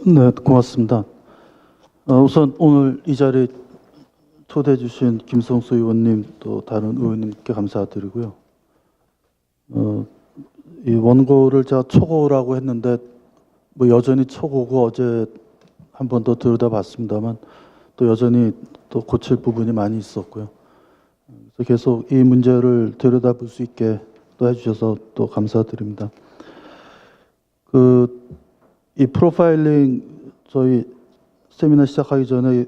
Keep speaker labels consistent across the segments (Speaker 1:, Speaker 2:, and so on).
Speaker 1: 네, 고맙습니다. 우선 오늘 이 자리에 초대해 주신 김성수 의원님 또 다른 의원님께 감사드리고요. 이 원고를 제가 초고라고 했는데 뭐 여전히 초고고 어제 한 번 더 들여다봤습니다만 또 여전히 또 고칠 부분이 많이 있었고요. 그래서 계속 이 문제를 들여다볼 수 있게 또 해주셔서 또 감사드립니다. 이 프로파일링 저희 세미나 시작하기 전에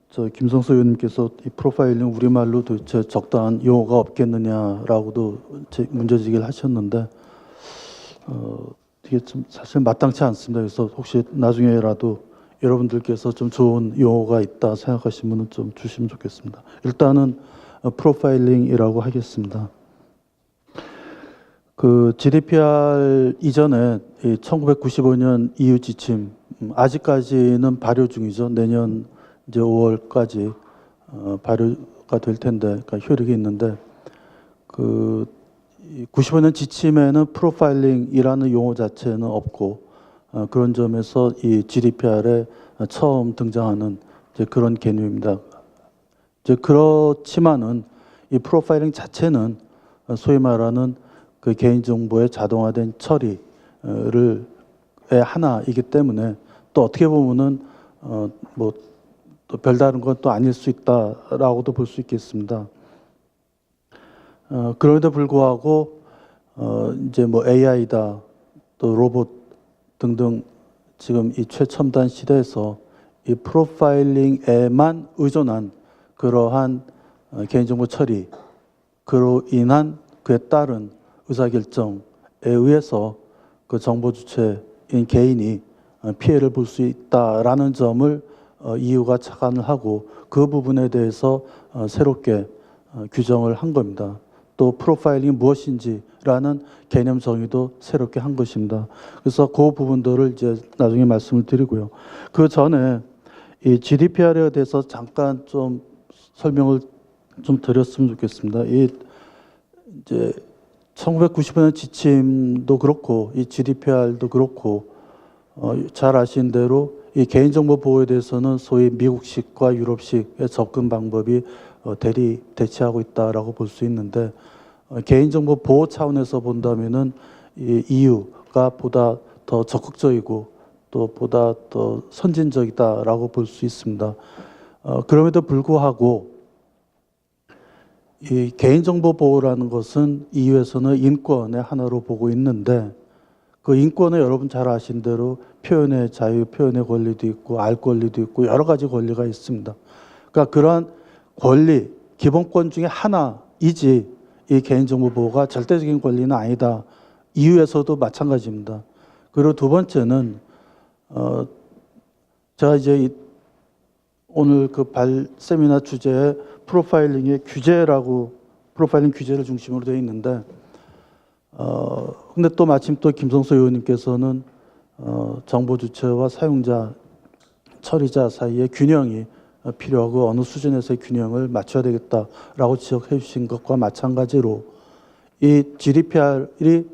Speaker 1: 저 김성수 의원님께서 이 프로파일링 우리말로 도대체 적당한 용어가 없겠느냐라고도 문제제기를 하셨는데 이게 좀 사실 마땅치 않습니다. 그래서 혹시 나중에라도 여러분들께서 좀 좋은 용어가 있다 생각하시면 좀 주시면 좋겠습니다. 일단은 프로파일링이라고 하겠습니다. 그 GDPR 이전에 1995년 EU 지침 아직까지는 발효 중이죠. 내년 이제 5월까지 발효가 될 텐데, 그러니까 효력이 있는데 그 95년 지침에는 프로파일링이라는 용어 자체는 없고 그런 점에서 이 GDPR에 처음 등장하는 이제 그런 개념입니다. 이제 그렇지만은 이 프로파일링 자체는 소위 말하는 그 개인정보의 자동화된 처리를 하나이기 때문에 또 어떻게 보면은 뭐 또 별다른 건 또 아닐 수 있다라고도 볼 수 있겠습니다. 그럼에도 불구하고 이제 뭐 AI다 또 로봇 등등 지금 이 최첨단 시대에서 이 프로파일링에만 의존한 그러한 개인정보 처리 그로 인한 그에 따른 의사결정에 의해서 그 정보 주체인 개인이 피해를 볼 수 있다라는 점을 EU가 착안을 하고 그 부분에 대해서 새롭게 규정을 한 겁니다. 또 프로파일링이 무엇인지라는 개념 정의도 새롭게 한 것입니다. 그래서 그 부분들을 이제 나중에 말씀을 드리고요. 그 전에 이 GDPR에 대해서 잠깐 좀 설명을 좀 드렸으면 좋겠습니다. 이 이제 1995년 지침도 그렇고 이 GDPR도 그렇고 잘 아시는 대로 이 개인정보 보호에 대해서는 소위 미국식과 유럽식의 접근 방법이 대치하고 있다라고 볼 수 있는데 개인정보 보호 차원에서 본다면은 이 EU가 보다 더 적극적이고 또 보다 더 선진적이다라고 볼 수 있습니다. 그럼에도 불구하고 이 개인정보 보호라는 것은 EU에서는 인권의 하나로 보고 있는데 그 인권은 여러분 잘 아신 대로 표현의 자유, 표현의 권리도 있고 알 권리도 있고 여러 가지 권리가 있습니다. 그러니까 그러한 권리, 기본권 중에 하나이지 이 개인정보 보호가 절대적인 권리는 아니다. EU에서도 마찬가지입니다. 그리고 두 번째는 제가 이제 오늘 그 세미나 주제에 프로파일링의 규제라고 프로파일링 규제를 중심으로 되어 있는데 근데 또 마침 또 김성수 의원님께서는 정보 주체와 사용자, 처리자 사이의 균형이 필요하고 어느 수준에서의 균형을 맞춰야 되겠다라고 지적해 주신 것과 마찬가지로 이 GDPR이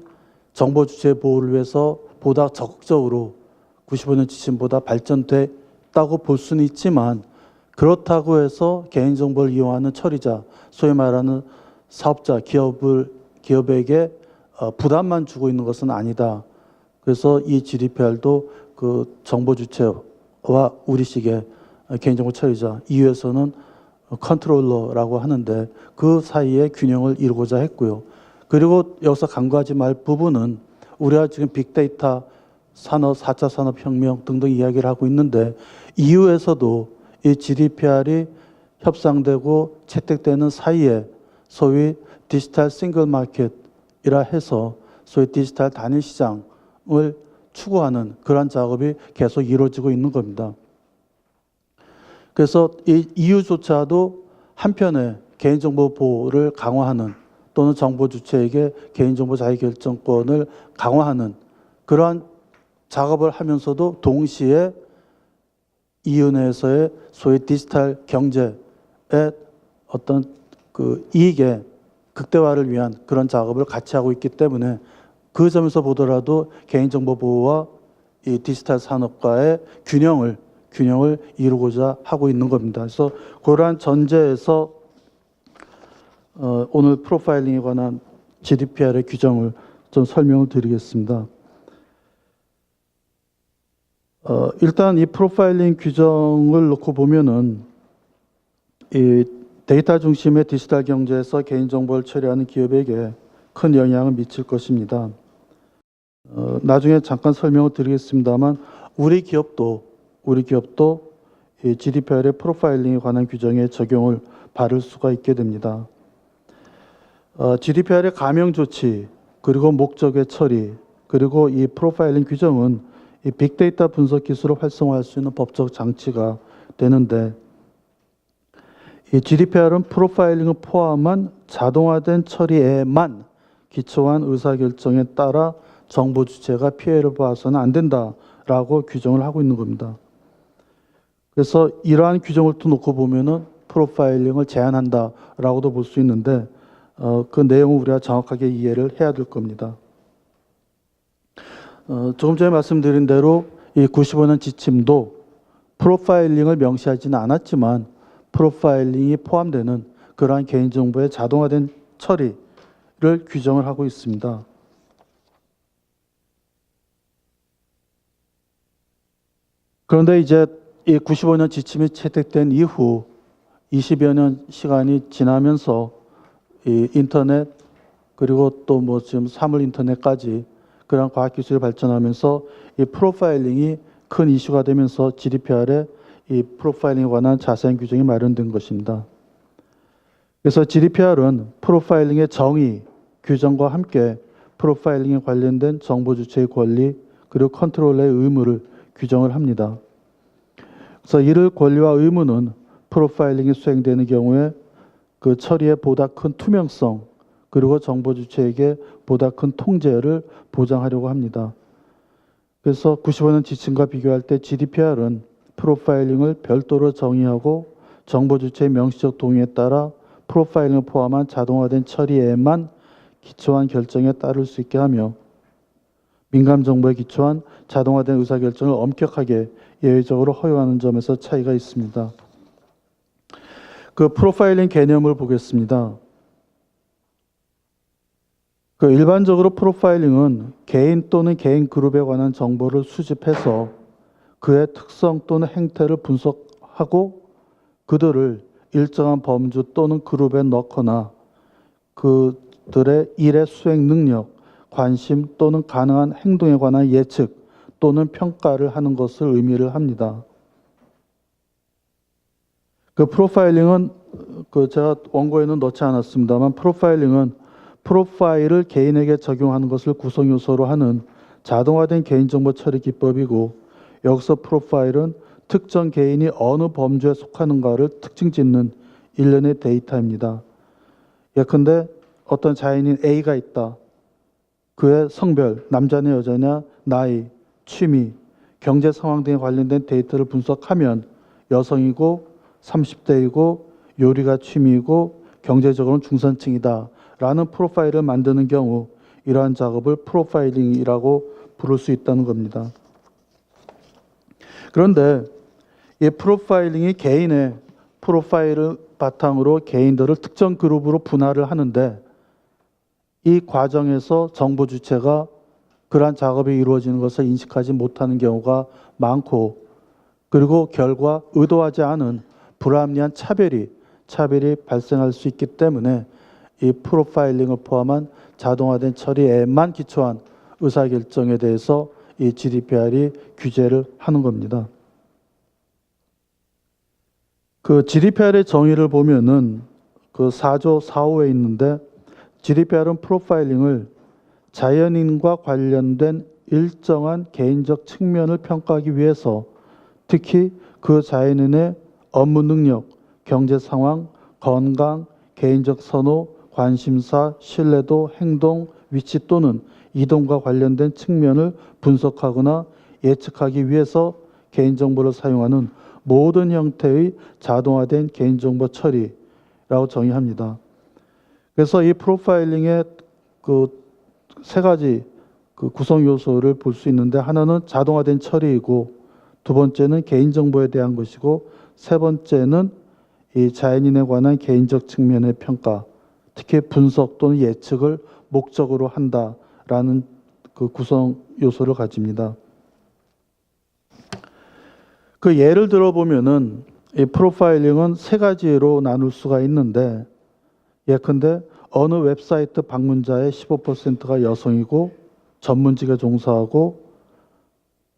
Speaker 1: 정보 주체 보호를 위해서 보다 적극적으로 95년 지침보다 발전됐다고 볼 수는 있지만 그렇다고 해서 개인정보를 이용하는 처리자, 소위 말하는 사업자, 기업에게 부담만 주고 있는 것은 아니다. 그래서 이 GDPR도 그 정보 주체와 우리식의 개인정보 처리자, EU에서는 컨트롤러라고 하는데 그 사이에 균형을 이루고자 했고요. 그리고 여기서 간과하지 말 부분은 우리가 지금 빅데이터 산업, 4차 산업혁명 등등 이야기를 하고 있는데 EU에서도 이 GDPR이 협상되고 채택되는 사이에 소위 디지털 싱글 마켓이라 해서 소위 디지털 단일 시장을 추구하는 그런 작업이 계속 이루어지고 있는 겁니다. 그래서 이 EU조차도 한편에 개인정보 보호를 강화하는 또는 정보 주체에게 개인정보 자유결정권을 강화하는 그러한 작업을 하면서도 동시에 EU 내에서의 소위 디지털 경제의 어떤 그 이익의 극대화를 위한 그런 작업을 같이 하고 있기 때문에 그 점에서 보더라도 개인정보 보호와 이 디지털 산업과의 균형을 이루고자 하고 있는 겁니다. 그래서 그러한 전제에서 오늘 프로파일링에 관한 GDPR의 규정을 좀 설명을 드리겠습니다. 일단 이 프로파일링 규정을 놓고 보면은 이 데이터 중심의 디지털 경제에서 개인정보를 처리하는 기업에게 큰 영향을 미칠 것입니다. 나중에 잠깐 설명을 드리겠습니다만 우리 기업도 이 GDPR의 프로파일링에 관한 규정에 적용을 받을 수가 있게 됩니다. GDPR의 감형 조치, 그리고 목적의 처리, 그리고 이 프로파일링 규정은 이 빅데이터 분석 기술을 활성화할 수 있는 법적 장치가 되는데, 이 GDPR은 프로파일링을 포함한 자동화된 처리에만 기초한 의사결정에 따라 정보 주체가 피해를 봐서는 안 된다라고 규정을 하고 있는 겁니다. 그래서 이러한 규정을 또 놓고 보면은 프로파일링을 제한한다라고도 볼 수 있는데, 그 내용을 우리가 정확하게 이해를 해야 될 겁니다. 조금 전에 말씀드린 대로 이 95년 지침도 프로파일링을 명시하지는 않았지만 프로파일링이 포함되는 그러한 개인정보의 자동화된 처리를 규정을 하고 있습니다. 그런데 이제 이 95년 지침이 채택된 이후 20여 년 시간이 지나면서 이 인터넷, 그리고 또 뭐 지금 사물 인터넷까지 그런 과학기술이 발전하면서 이 프로파일링이 큰 이슈가 되면서 GDPR에 이 프로파일링에 관한 자세한 규정이 마련된 것입니다. 그래서 GDPR은 프로파일링의 정의, 규정과 함께 프로파일링에 관련된 정보 주체의 권리, 그리고 컨트롤러의 의무를 규정을 합니다. 그래서 이를 권리와 의무는 프로파일링이 수행되는 경우에 그 처리에 보다 큰 투명성, 그리고 정보 주체에게 보다 큰 통제를 보장하려고 합니다. 그래서 95년 지침과 비교할 때 GDPR은 프로파일링을 별도로 정의하고 정보 주체의 명시적 동의에 따라 프로파일링을 포함한 자동화된 처리에만 기초한 결정에 따를 수 있게 하며, 민감 정보에 기초한 자동화된 의사결정을 엄격하게 예외적으로 허용하는 점에서 차이가 있습니다. 그 프로파일링 개념을 보겠습니다. 그 일반적으로 프로파일링은 개인 또는 개인 그룹에 관한 정보를 수집해서 그의 특성 또는 행태를 분석하고 그들을 일정한 범주 또는 그룹에 넣거나 그들의 일의 수행 능력, 관심 또는 가능한 행동에 관한 예측 또는 평가를 하는 것을 의미를 합니다. 그 프로파일링은 제가 원고에는 넣지 않았습니다만, 프로파일링은 프로파일을 개인에게 적용하는 것을 구성 요소로 하는 자동화된 개인정보 처리 기법이고, 여기서 프로파일은 특정 개인이 어느 범주에 속하는가를 특징 짓는 일련의 데이터입니다. 예컨대 어떤 자연인 A가 있다. 그의 성별, 남자냐 여자냐, 나이, 취미, 경제 상황 등에 관련된 데이터를 분석하면 여성이고 30대이고 요리가 취미이고 경제적으로는 중산층이다 라는 프로파일을 만드는 경우 이러한 작업을 프로파일링이라고 부를 수 있다는 겁니다. 그런데 이 프로파일링이 개인의 프로파일을 바탕으로 개인들을 특정 그룹으로 분할을 하는데, 이 과정에서 정보 주체가 그러한 작업이 이루어지는 것을 인식하지 못하는 경우가 많고, 그리고 결과 의도하지 않은 불합리한 차별이 발생할 수 있기 때문에 이 프로파일링을 포함한 자동화된 처리에만 기초한 의사결정에 대해서 이 GDPR이 규제를 하는 겁니다. 그 GDPR의 정의를 보면은 그 4조 4호에 있는데, GDPR은 프로파일링을 자연인과 관련된 일정한 개인적 측면을 평가하기 위해서 특히 그 자연인의 업무 능력, 경제 상황, 건강, 개인적 선호, 관심사, 신뢰도, 행동, 위치 또는 이동과 관련된 측면을 분석하거나 예측하기 위해서 개인정보를 사용하는 모든 형태의 자동화된 개인정보 처리라고 정의합니다. 그래서 이 프로파일링의 그 세 가지 그 구성 요소를 볼 수 있는데, 하나는 자동화된 처리이고, 두 번째는 개인정보에 대한 것이고, 세 번째는 이 자연인에 관한 개인적 측면의 평가, 특히 분석 또는 예측을 목적으로 한다라는 그 구성 요소를 가집니다. 그 예를 들어 보면은 이 프로파일링은 세 가지로 나눌 수가 있는데, 예컨대 어느 웹사이트 방문자의 15%가 여성이고 전문직에 종사하고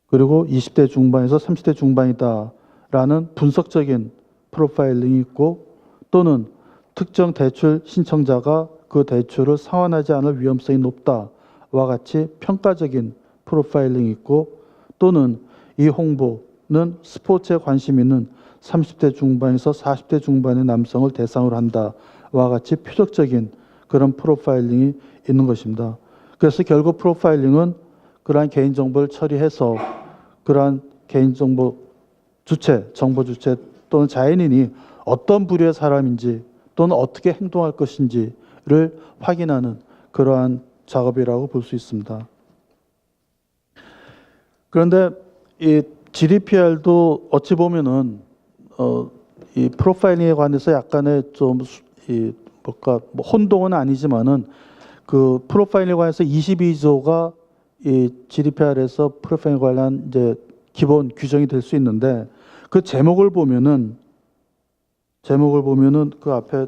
Speaker 1: 그리고 20대 중반에서 30대 중반이다라는 분석적인 프로파일링이 있고, 또는 특정 대출 신청자가 그 대출을 상환하지 않을 위험성이 높다와 같이 평가적인 프로파일링이 있고, 또는 이 홍보는 스포츠에 관심 있는 30대 중반에서 40대 중반의 남성을 대상으로 한다와 같이 표적적인 그런 프로파일링이 있는 것입니다. 그래서 결국 프로파일링은 그러한 개인정보를 처리해서 그러한 개인정보 주체, 정보 주체 또는 자연인이 어떤 부류의 사람인지 또는 어떻게 행동할 것인지를 확인하는 그러한 작업이라고 볼 수 있습니다. 그런데 이 GDPR도 어찌 보면은 이 프로파일링에 관해서 약간의 좀 혼동은 아니지만은 그 프로파일링에 관해서 22조가 이 GDPR에서 프로파일링에 관한 이제 기본 규정이 될 수 있는데, 그 제목을 보면은 그 앞에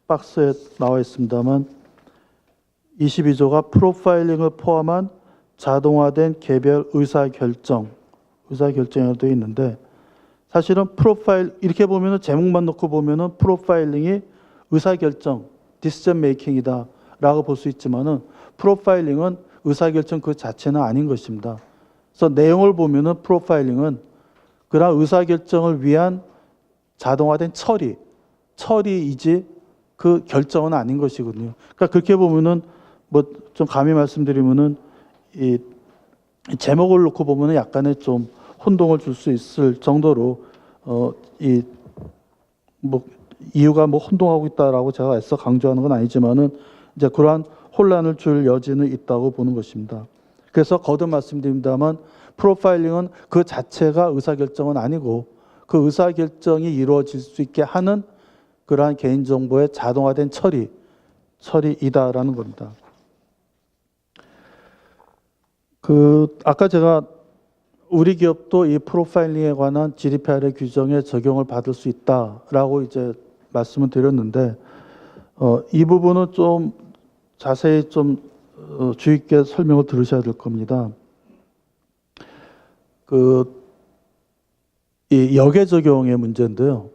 Speaker 1: 박스에 나와 있습니다만 22조가 프로파일링을 포함한 자동화된 개별 의사결정이라고 되어 있는데, 사실은 프로파일 이렇게 보면은 제목만 놓고 보면은 프로파일링이 의사결정, 디시전 메이킹이다라고 볼 수 있지만은 프로파일링은 의사결정 그 자체는 아닌 것입니다. 그래서 내용을 보면은 프로파일링은 그러한 의사결정을 위한 자동화된 처리이지 그 결정은 아닌 것이거든요. 그러니까 그렇게 보면은 뭐 좀 감히 말씀드리면은 이 제목을 놓고 보면은 약간의 좀 혼동을 줄 수 있을 정도로 이유가 혼동하고 있다라고 제가 애써 강조하는 건 아니지만은 이제 그러한 혼란을 줄 여지는 있다고 보는 것입니다. 그래서 거듭 말씀드립니다만 프로파일링은 그 자체가 의사결정은 아니고 그 의사결정이 이루어질 수 있게 하는 그러한 개인정보의 자동화된 처리이다라는 겁니다. 아까 제가 우리 기업도 이 프로파일링에 관한 GDPR의 규정에 적용을 받을 수 있다라고 이제 말씀을 드렸는데, 이 부분은 좀 자세히 좀 주의 있게 설명을 들으셔야 될 겁니다. 이 역외 적용의 문제인데요.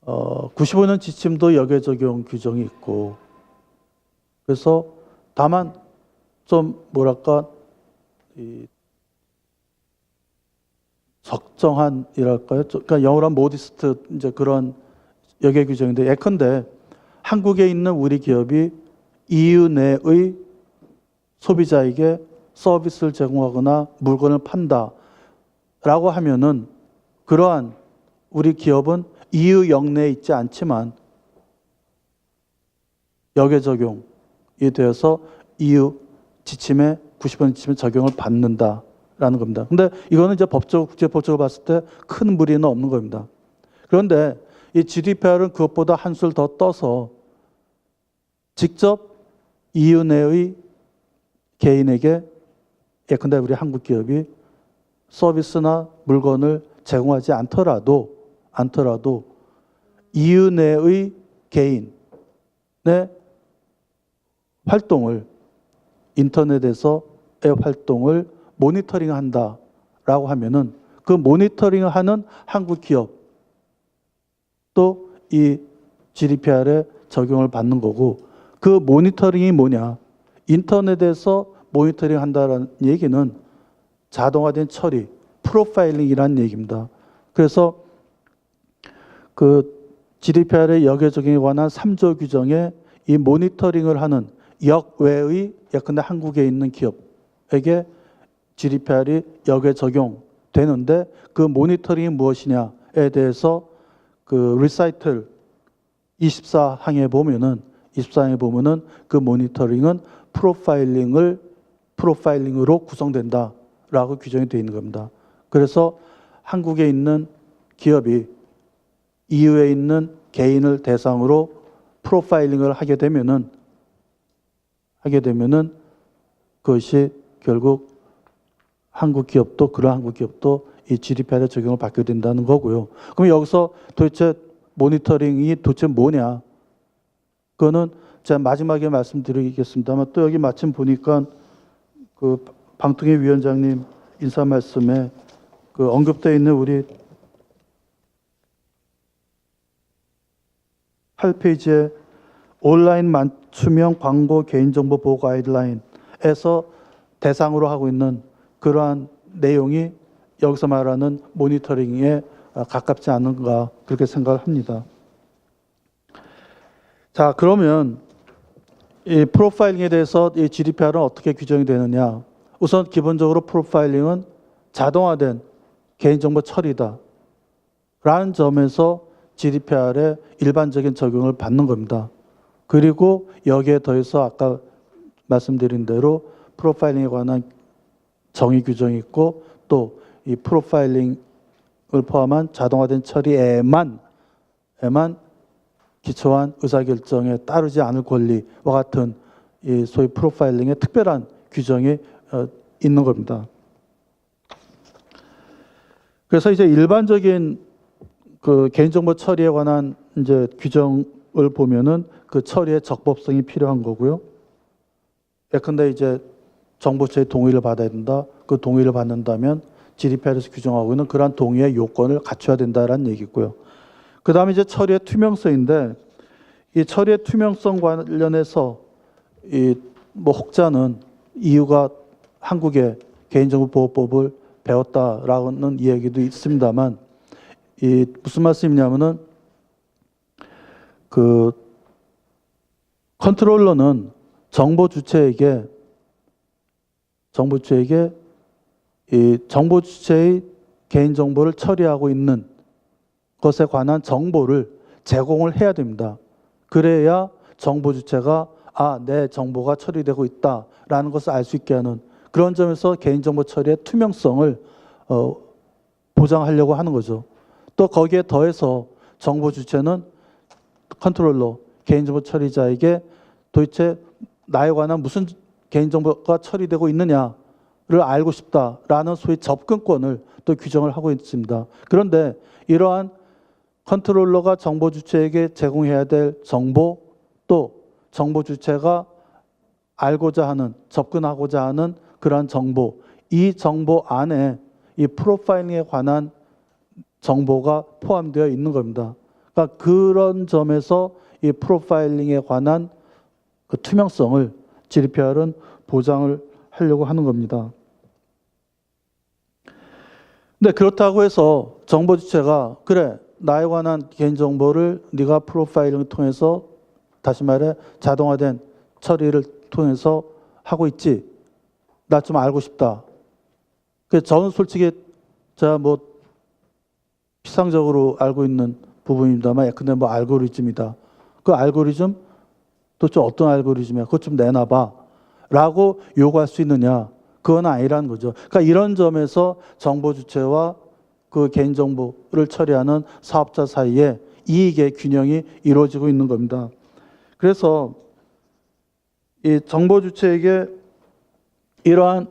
Speaker 1: 95년 지침도 역외 적용 규정이 있고, 그래서 다만 좀 적정한이랄까요? 그러니까 영어로 하면 모디스트 이제 그런 역외 규정인데, 예컨대 한국에 있는 우리 기업이 EU 내의 소비자에게 서비스를 제공하거나 물건을 판다라고 하면은 그러한 우리 기업은 EU 영내에 있지 않지만 역외 적용이 되어서 EU 지침에 90번 지침에 적용을 받는다라는 겁니다. 근데 이거는 이제 국제법적으로 봤을 때 큰 무리는 없는 겁니다. 그런데 이 GDPR은 그것보다 한술 더 떠서 직접 EU 내의 개인에게, 예컨대 우리 한국 기업이 서비스나 물건을 제공하지 않더라도 EU 내의 개인의 활동을, 인터넷에서의 활동을 모니터링 한다라고 하면은 그 모니터링을 하는 한국 기업 또 이 GDPR에 적용을 받는 거고, 그 모니터링이 뭐냐? 인터넷에서 모니터링 한다는 얘기는 자동화된 처리, 프로파일링이라는 얘기입니다. 그래서 그 GDPR의 역외 적용에 관한 3조 규정에 이 모니터링을 하는 역외의, 예컨대 한국에 있는 기업에게 GDPR이 역외 적용되는데, 그 모니터링이 무엇이냐에 대해서 그 리사이틀 24항에 보면은 그 모니터링은 프로파일링으로 구성된다라고 규정이 되어 있는 겁니다. 그래서 한국에 있는 기업이 EU에 있는 개인을 대상으로 프로파일링을 하게 되면은 그것이 결국 그런 한국 기업도 이 GDPR의 적용을 받게 된다는 거고요. 그럼 여기서 도대체 모니터링이 도대체 뭐냐? 그거는 제가 마지막에 말씀드리겠습니다만 또 여기 마침 보니까 그 방통위 위원장님 인사 말씀에 그 언급되어 있는 우리 8페이지에 온라인 맞춤형 광고 개인정보 보호 가이드라인에서 대상으로 하고 있는 그러한 내용이 여기서 말하는 모니터링에 가깝지 않은가 그렇게 생각을 합니다. 자, 그러면 이 프로파일링에 대해서 이 GDPR은 어떻게 규정이 되느냐? 우선 기본적으로 프로파일링은 자동화된 개인정보 처리다 라는 점에서 GDPR의 일반적인 적용을 받는 겁니다. 그리고 여기에 더해서 아까 말씀드린 대로 프로파일링에 관한 정의 규정이 있고 또 이 프로파일링을 포함한 자동화된 처리에만 기초한 의사결정에 따르지 않을 권리와 같은 이 소위 프로파일링의 특별한 규정이 있는 겁니다. 그래서 이제 일반적인 그 개인정보 처리에 관한 이제 규정을 보면은 그 처리의 적법성이 필요한 거고요. 예컨대 이제 정보처의 동의를 받아야 된다. 그 동의를 받는다면 GDPR에서 규정하고 있는 그러한 동의의 요건을 갖춰야 된다라는 얘기고요. 그 다음에 이제 처리의 투명성인데 이 처리의 투명성 관련해서 이 뭐 혹자는 EU가 한국의 개인정보보호법을 배웠다라는 이야기도 있습니다만 이 무슨 말씀이냐면은 그 컨트롤러는 정보 주체에게 이 정보 주체의 개인정보를 처리하고 있는 것에 관한 정보를 제공을 해야 됩니다. 그래야 정보 주체가 내 정보가 처리되고 있다라는 것을 알 수 있게 하는 그런 점에서 개인정보 처리의 투명성을 보장하려고 하는 거죠. 또 거기에 더해서 정보 주체는 컨트롤러, 개인정보 처리자에게 도대체 나에 관한 무슨 개인정보가 처리되고 있느냐를 알고 싶다라는 소위 접근권을 또 규정을 하고 있습니다. 그런데 이러한 컨트롤러가 정보 주체에게 제공해야 될 정보 또 정보 주체가 알고자 하는, 접근하고자 하는 그러한 정보, 이 정보 안에 이 프로파일링에 관한 정보가 포함되어 있는 겁니다. 그러니까 그런 점에서 이 프로파일링에 관한 그 투명성을 GDPR은 보장을 하려고 하는 겁니다. 근데 그렇다고 해서 정보 주체가 그래 나에 관한 개인정보를 네가 프로파일링을 통해서 다시 말해 자동화된 처리를 통해서 하고 있지. 나 좀 알고 싶다. 그래서 저는 솔직히 제가 뭐 피상적으로 알고 있는 부분입니다만 근데 뭐 알고리즘이다. 그 알고리즘 도대체 어떤 알고리즘이야? 그것 좀 내놔봐. 라고 요구할 수 있느냐? 그건 아니라는 거죠. 그러니까 이런 점에서 정보 주체와 그 개인정보를 처리하는 사업자 사이에 이익의 균형이 이루어지고 있는 겁니다. 그래서 이 정보 주체에게 이러한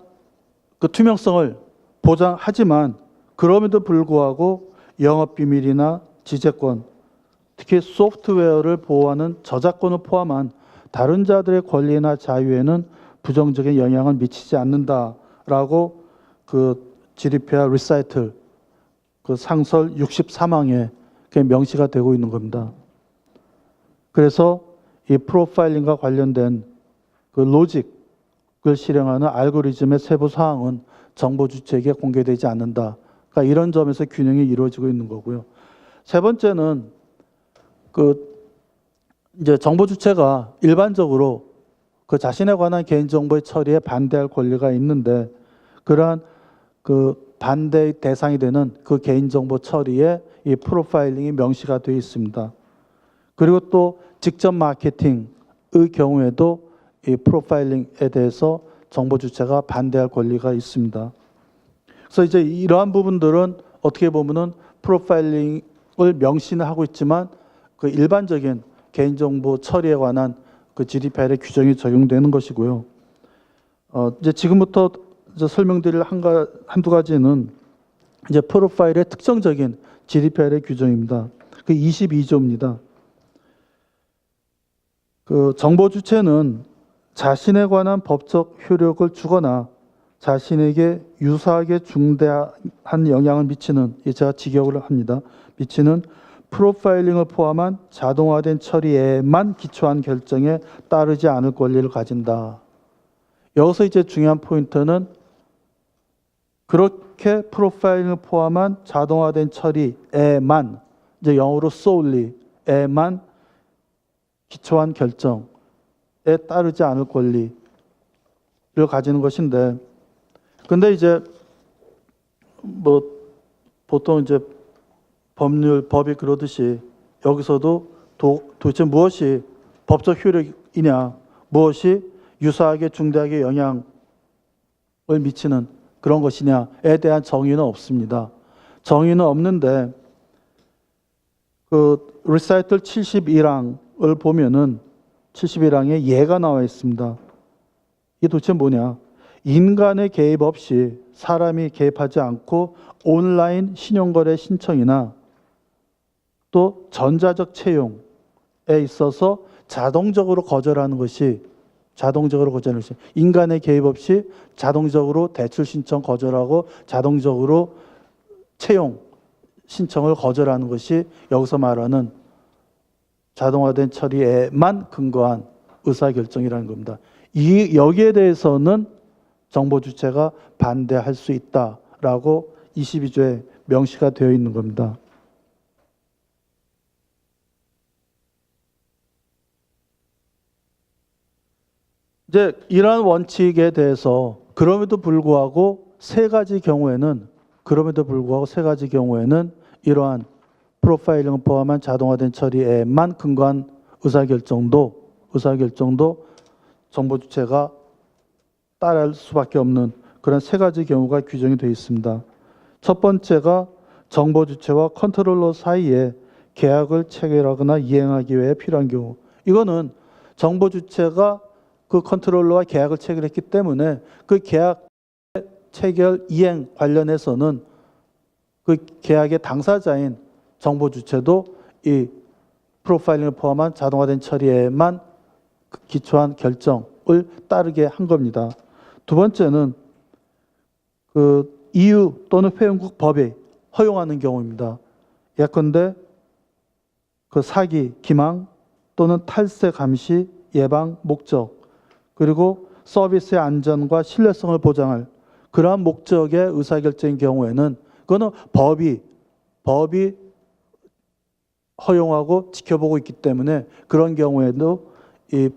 Speaker 1: 그 투명성을 보장하지만 그럼에도 불구하고 영업비밀이나 지재권, 특히 소프트웨어를 보호하는 저작권을 포함한 다른 자들의 권리나 자유에는 부정적인 영향을 미치지 않는다라고 그 GDPR 리사이틀 그 상설 63항에 명시가 되고 있는 겁니다. 그래서 이 프로파일링과 관련된 그 로직을 실행하는 알고리즘의 세부 사항은 정보 주체에게 공개되지 않는다. 그러니까 이런 점에서 균형이 이루어지고 있는 거고요. 세 번째는 그 이제 정보 주체가 일반적으로 그 자신에 관한 개인정보의 처리에 반대할 권리가 있는데 그러한 그 반대의 대상이 되는 그 개인정보 처리에 이 프로파일링이 명시가 되어 있습니다. 그리고 또 직접 마케팅의 경우에도 이 프로파일링에 대해서 정보 주체가 반대할 권리가 있습니다. 그래서 이제 이러한 부분들은 어떻게 보면은 프로파일링을 명시는 하고 있지만 그 일반적인 개인정보 처리에 관한 그 GDPR의 규정이 적용되는 것이고요. 이제 지금부터 이제 설명드릴 한두 가지는 이제 프로파일의 특정적인 GDPR의 규정입니다. 그 22조입니다. 그 정보 주체는 자신에 관한 법적 효력을 주거나 자신에게 유사하게 중대한 영향을 미치는, 제가 직역을 합니다. 미치는 프로파일링을 포함한 자동화된 처리에만 기초한 결정에 따르지 않을 권리를 가진다. 여기서 이제 중요한 포인트는 그렇게 프로파일링을 포함한 자동화된 처리에만, 이제 영어로 solely에만 기초한 결정에 따르지 않을 권리를 가지는 것인데, 근데 이제 뭐 보통 이제 법이 그러듯이 여기서도 도대체 무엇이 법적 효력이냐, 무엇이 유사하게 중대하게 영향을 미치는 그런 것이냐에 대한 정의는 없습니다. 정의는 없는데 그 리사이틀 71항을 보면은 71항에 예가 나와 있습니다. 이게 도대체 뭐냐? 인간의 개입 없이 사람이 개입하지 않고 온라인 신용거래 신청이나 또 전자적 채용에 있어서 자동적으로 거절하는 것이 인간의 개입 없이 자동적으로 대출 신청 거절하고 자동적으로 채용 신청을 거절하는 것이 여기서 말하는 자동화된 처리에만 근거한 의사결정이라는 겁니다. 여기에 대해서는 정보 주체가 반대할 수 있다라고 22조에 명시가 되어 있는 겁니다. 이제 이러한 원칙에 대해서 그럼에도 불구하고 세 가지 경우에는 이러한 프로파일링을 포함한 자동화된 처리에만 근거한 의사결정도 정보 주체가 따라할 수밖에 없는 그런 세 가지 경우가 규정이 되어 있습니다. 첫 번째가 정보 주체와 컨트롤러 사이에 계약을 체결하거나 이행하기 위해 필요한 경우. 이거는 정보 주체가 그 컨트롤러와 계약을 체결했기 때문에 그 계약 체결 이행 관련해서는 그 계약의 당사자인 정보 주체도 이 프로파일링을 포함한 자동화된 처리에만 기초한 결정을 따르게 한 겁니다. 두 번째는 그 EU 또는 회원국 법이 허용하는 경우입니다. 예컨대 그 사기, 기망 또는 탈세 감시 예방 목적, 그리고 서비스의 안전과 신뢰성을 보장할 그러한 목적의 의사결정인 경우에는 그거는 법이 허용하고 지켜보고 있기 때문에 그런 경우에도 이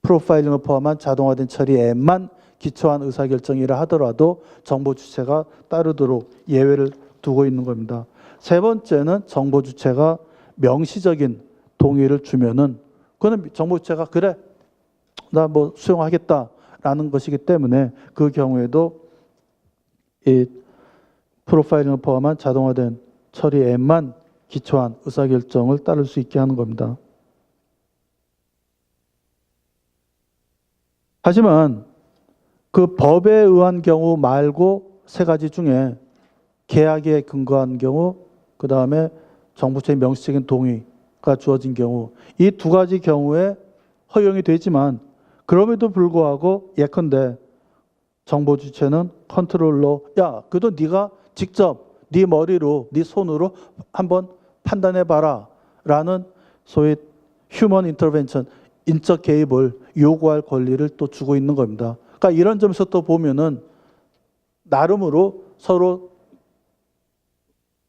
Speaker 1: 프로파일링을 포함한 자동화된 처리에만 기초한 의사결정이라 하더라도 정보 주체가 따르도록 예외를 두고 있는 겁니다. 세 번째는 정보 주체가 명시적인 동의를 주면은 그거는 정보 주체가 그래 나 뭐 수용하겠다라는 것이기 때문에 그 경우에도 이 프로파일링을 포함한 자동화된 처리에만 기초한 의사결정을 따를 수 있게 하는 겁니다. 하지만 그 법에 의한 경우 말고 세 가지 중에 계약에 근거한 경우, 그 다음에 정부처의 명시적인 동의가 주어진 경우, 이 두 가지 경우에 허용이 되지만 그럼에도 불구하고 예컨대 정보 주체는 컨트롤러, 야, 그래도 네가 직접 네 머리로, 네 손으로 한번 판단해봐라 라는 소위 휴먼 인터벤션, 인적 개입을 요구할 권리를 또 주고 있는 겁니다. 그러니까 이런 점에서 또 보면은 나름으로 서로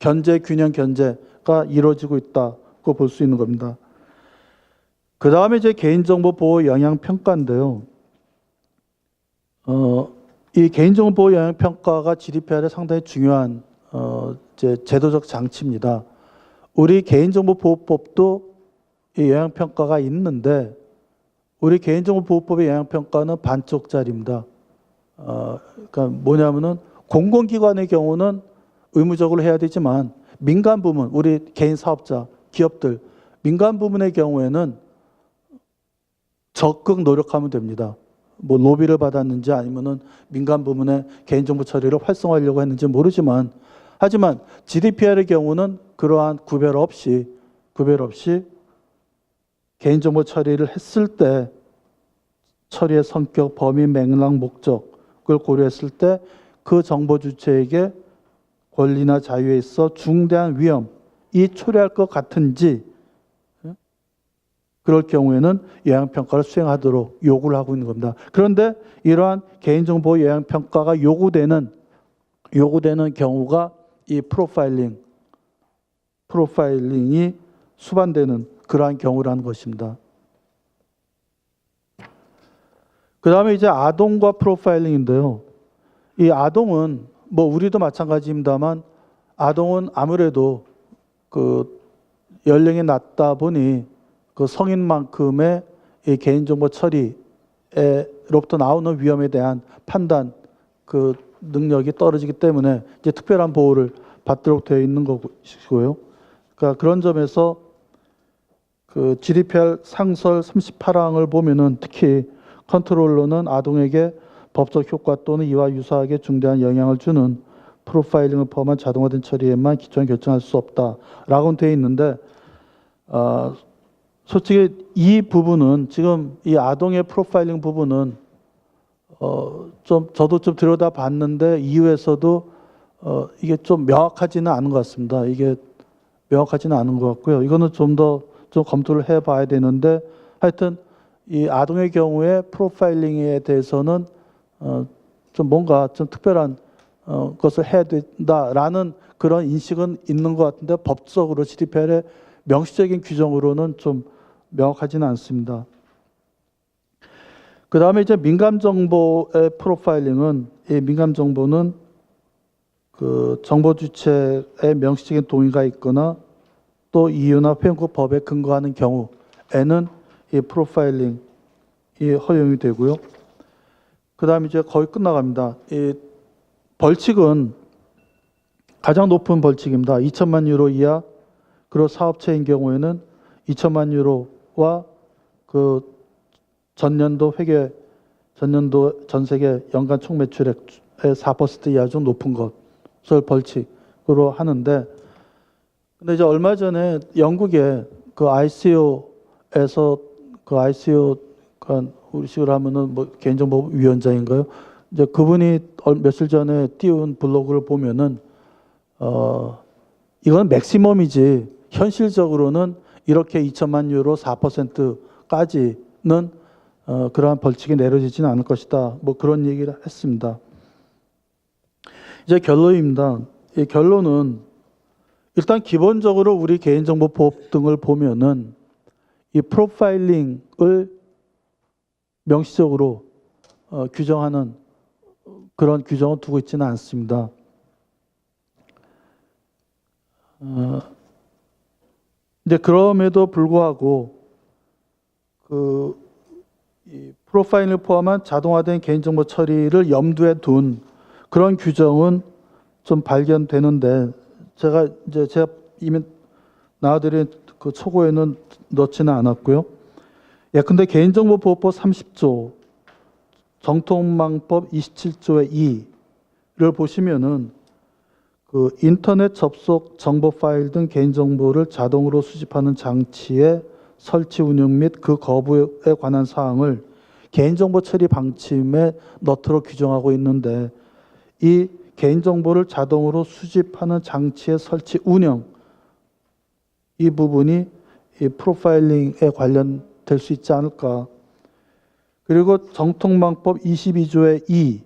Speaker 1: 균형 견제가 이루어지고 있다고 볼 수 있는 겁니다. 그 다음에 이제 개인정보 보호 영향 평가인데요. 이 개인정보 보호 영향 평가가 GDPR의 상당히 중요한 이제 제도적 장치입니다. 우리 개인정보보호법도 이 영향 평가가 있는데 우리 개인정보보호법의 영향평가는 반쪽짜리입니다. 그러니까 뭐냐면은 공공기관의 경우는 의무적으로 해야 되지만 민간 부문, 우리 개인 사업자, 기업들, 민간 부문의 경우에는 적극 노력하면 됩니다. 뭐 로비를 받았는지 아니면은 민간 부문의 개인정보 처리를 활성화하려고 했는지 모르지만, 하지만 GDPR의 경우는 그러한 구별 없이 개인정보 처리를 했을 때 처리의 성격, 범위, 맥락, 목적을 고려했을 때 그 정보 주체에게 권리나 자유에 있어 중대한 위험이 초래할 것 같은지, 그럴 경우에는 영향평가를 수행하도록 요구를 하고 있는 겁니다. 그런데 이러한 개인정보 영향평가가 요구되는 경우가 이 프로파일링이 수반되는 그러한 경우라는 것입니다. 그 다음에 이제 아동과 프로파일링인데요. 이 아동은 뭐 우리도 마찬가지입니다만 아동은 아무래도 그 연령이 낮다 보니 그 성인만큼의 이 개인정보 처리로부터 나오는 위험에 대한 판단 그 능력이 떨어지기 때문에 이제 특별한 보호를 받도록 되어 있는 것이고요. 그러니까 그런 점에서 그 GDPR 상설 38항을 보면은 특히 컨트롤러는 아동에게 법적 효과 또는 이와 유사하게 중대한 영향을 주는 프로파일링을 포함한 자동화된 처리에만 기초한 결정할 수 없다라고 되어 있는데, 솔직히 이 부분은 지금 이 아동의 프로파일링 부분은 좀 저도 좀 들여다봤는데 이후에서도 이게 좀 명확하지는 않은 것 같습니다. 이게 명확하지는 않은 것 같고요. 이거는 좀 더 검토를 해봐야 되는데, 하여튼 이 아동의 경우에 프로파일링에 대해서는 좀 뭔가 좀 특별한 것을 해야 된다라는 그런 인식은 있는 것 같은데 법적으로 GDPR의 명시적인 규정으로는 좀 명확하지는 않습니다. 그 다음에 이제 민감 정보의 프로파일링은, 이 민감 정보는 그 정보 주체의 명시적인 동의가 있거나 또 이유나 회원국 법에 근거하는 경우에는 이 프로파일링이 허용이 되고요. 그 다음에 이제 거의 끝나갑니다. 이 벌칙은 가장 높은 벌칙입니다. 2천만 유로 이하, 그리고 사업체인 경우에는 2천만 유로와 그 전년도 전 세계 연간 총 매출액의 4% 이하 중 높은 것을 벌칙으로 하는데, 근데 이제 얼마 전에 영국의 그 ICO에서 그 ICO 우리식으로 하면은 뭐 개인정보위원장인가요? 이제 그분이 며칠 전에 띄운 블로그를 보면은 이건 맥시멈이지 현실적으로는 이렇게 2천만 유로 4%까지는 그러한 벌칙이 내려지지는 않을 것이다. 뭐 그런 얘기를 했습니다. 이제 결론입니다. 이 결론은 일단 기본적으로 우리 개인정보법 등을 보면은 이 프로파일링을 명시적으로 규정하는 그런 규정을 두고 있지는 않습니다. 이제 그럼에도 불구하고 이 프로파일링을 포함한 자동화된 개인정보 처리를 염두에 둔 그런 규정은 좀 발견되는데, 제가 이미 나와드린 그 초고에는 넣지는 않았고요. 개인정보보호법 30조, 정통망법 27조의 2를 보시면은 그 인터넷 접속 정보 파일 등 개인정보를 자동으로 수집하는 장치의 설치 운영 및 그 거부에 관한 사항을 개인정보 처리 방침에 넣도록 규정하고 있는데, 이 개인정보를 자동으로 수집하는 장치의 설치 운영, 이 부분이 이 프로파일링에 관련될 수 있지 않을까. 그리고 정통망법 22조의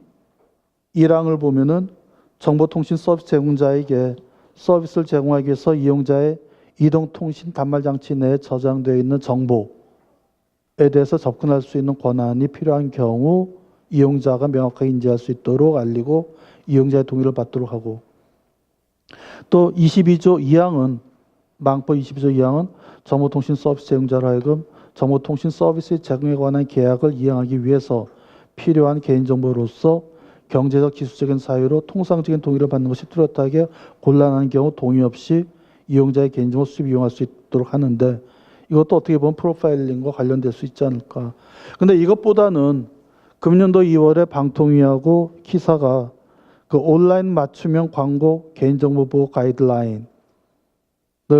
Speaker 1: 2항을 보면은 정보통신 서비스 제공자에게 서비스를 제공하기 위해서 이용자의 이동통신 단말장치 내에 저장되어 있는 정보에 대해서 접근할 수 있는 권한이 필요한 경우 이용자가 명확하게 인지할 수 있도록 알리고 이용자의 동의를 받도록 하고, 또 22조 2항은 망법 22조 2항은 정보통신 서비스 제공자로 하여금 정보통신 서비스 제공에 관한 계약을 이행하기 위해서 필요한 개인정보로서 경제적 기술적인 사유로 통상적인 동의를 받는 것이 뚜렷하게 곤란한 경우 동의 없이 이용자의 개인정보 수집 이용할 수 있도록 하는데, 이것도 어떻게 보면 프로파일링과 관련될 수 있지 않을까. 근데 이것보다는 금년도 2월에 방통위하고 키사가 그 온라인 맞춤형 광고 개인정보 보호 가이드라인을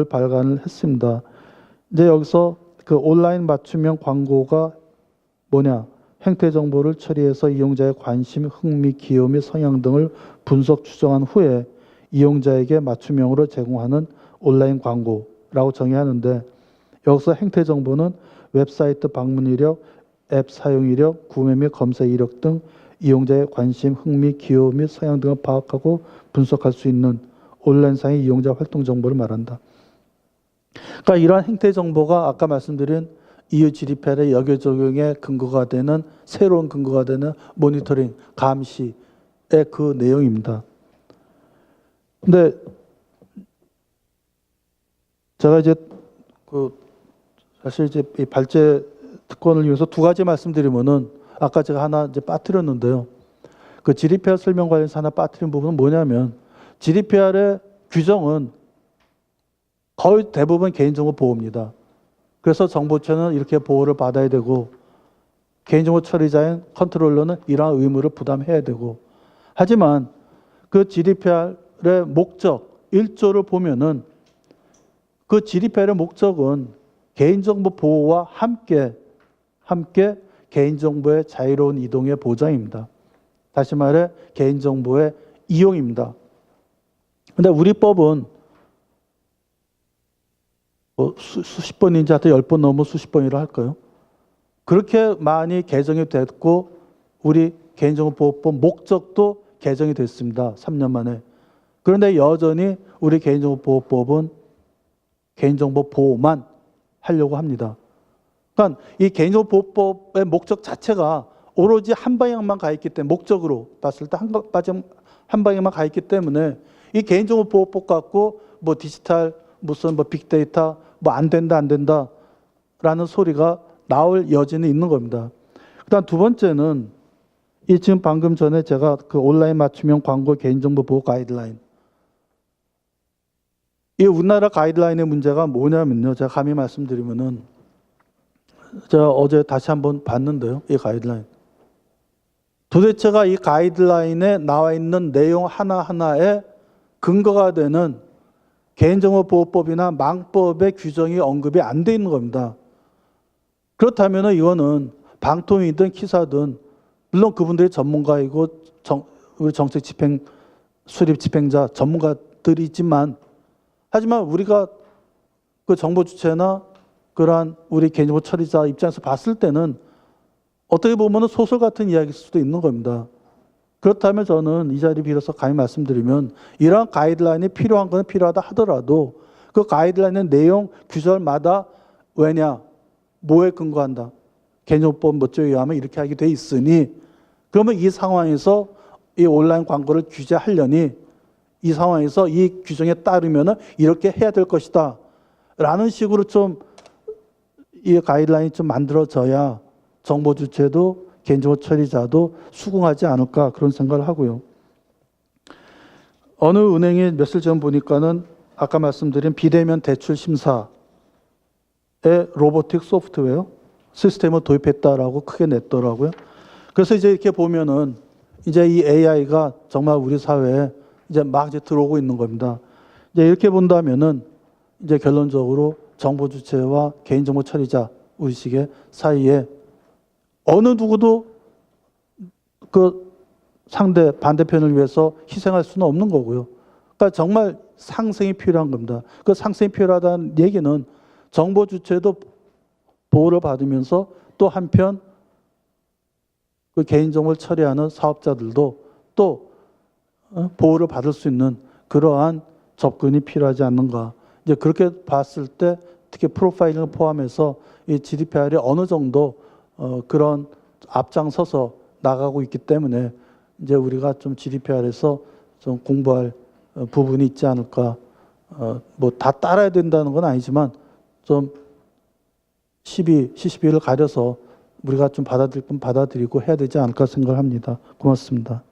Speaker 1: 발간을 했습니다. 이제 여기서 그 온라인 맞춤형 광고가 뭐냐? 행태 정보를 처리해서 이용자의 관심, 흥미, 기호 및 성향 등을 분석 추정한 후에 이용자에게 맞춤형으로 제공하는 온라인 광고라고 정의하는데, 여기서 행태 정보는 웹사이트 방문 이력, 앱 사용 이력, 구매 및 검색 이력 등 이용자의 관심, 흥미, 기호 및 성향 등을 파악하고 분석할 수 있는 온라인상의 이용자 활동 정보를 말한다. 그러니까 이러한 행태 정보가 아까 말씀드린 EU GDPR의 여겨 적용의 근거가 되는, 새로운 근거가 되는 모니터링, 감시의 그 내용입니다. 근데 제가 이제 사실 이제 이 발제 특권을 위해서 두 가지 말씀드리면은, 아까 제가 하나 이제 빠뜨렸는데요. 그 GDPR 설명 관련해서 하나 빠뜨린 부분은 뭐냐면, GDPR의 규정은 거의 대부분 개인정보 보호입니다. 그래서 정보처는 이렇게 보호를 받아야 되고, 개인정보 처리자인 컨트롤러는 이러한 의무를 부담해야 되고, 하지만 그 GDPR의 목적 1조를 보면은 그 GDPR의 목적은 개인정보 보호와 함께 개인정보의 자유로운 이동의 보장입니다. 다시 말해 개인정보의 이용입니다. 근데 우리 법은 수십 번인지 하여튼 10번 넘어 수십 번이라 할까요? 그렇게 많이 개정이 됐고, 우리 개인정보보호법 목적도 개정이 됐습니다. 3년 만에. 그런데 여전히 우리 개인정보보호법은 개인정보 보호만 하려고 합니다. 그러니까 이 개인정보보호법의 목적 자체가 오로지 한 방향만 가 있기 때문에, 목적으로 봤을 때 한 방향만 가 있기 때문에 이 개인정보보호법 갖고 뭐 디지털 무슨 뭐 빅데이터 뭐 안 된다 라는 소리가 나올 여지는 있는 겁니다. 그다음 두 번째는 이 지금 방금 전에 제가 그 온라인 맞춤형 광고 개인정보 보호 가이드라인, 이 우리나라 가이드라인의 문제가 뭐냐면요, 제가 감히 말씀드리면은, 제가 어제 다시 한번 봤는데요, 이 가이드라인. 도대체가 이 가이드라인에 나와 있는 내용 하나하나에 근거가 되는 개인정보보호법이나 망법의 규정이 언급이 안 돼 있는 겁니다. 그렇다면 이거는 방통위든 키사든, 물론 그분들이 전문가이고 우리 정책 집행, 수립 집행자 전문가들이지만, 하지만 우리가 그 정보 주체나 그러한 우리 개인정보 처리자 입장에서 봤을 때는 어떻게 보면 소설 같은 이야기일 수도 있는 겁니다. 그렇다면 저는 이 자리 빌어서 감히 말씀드리면, 이러한 가이드라인이 필요한 건 필요하다 하더라도 그 가이드라인의 내용 규절마다 왜냐, 뭐에 근거한다, 개인정보법 몇 조에 의하면 이렇게 하게 돼 있으니, 그러면 이 상황에서 이 온라인 광고를 규제하려니 이 상황에서 이 규정에 따르면 이렇게 해야 될 것이다 라는 식으로 좀 이 가이드라인이 좀 만들어져야 정보 주체도 개인정보 처리자도 수긍하지 않을까, 그런 생각을 하고요. 어느 은행이 며칠 전 보니까는 아까 말씀드린 비대면 대출 심사에 로보틱 소프트웨어 시스템을 도입했다라고 크게 냈더라고요. 그래서 이제 이렇게 보면은 이제 이 AI가 정말 우리 사회에 이제 막 이제 들어오고 있는 겁니다. 이제 이렇게 본다면은 이제 결론적으로 정보 주체와 개인정보 처리자 의식의 사이에 어느 누구도 그 상대 반대편을 위해서 희생할 수는 없는 거고요. 그러니까 정말 상생이 필요한 겁니다. 그 상생이 필요하다는 얘기는 정보 주체도 보호를 받으면서 또 한편 그 개인정보를 처리하는 사업자들도 또 보호를 받을 수 있는 그러한 접근이 필요하지 않는가. 이제 그렇게 봤을 때 특히 프로파일링을 포함해서 이 GDPR이 어느 정도 그런 앞장서서 나가고 있기 때문에 이제 우리가 좀 GDPR에서 좀 공부할 부분이 있지 않을까. 뭐 다 따라야 된다는 건 아니지만 좀 시시비를 가려서 우리가 좀 받아들일 건 받아들이고 해야 되지 않을까 생각을 합니다. 고맙습니다.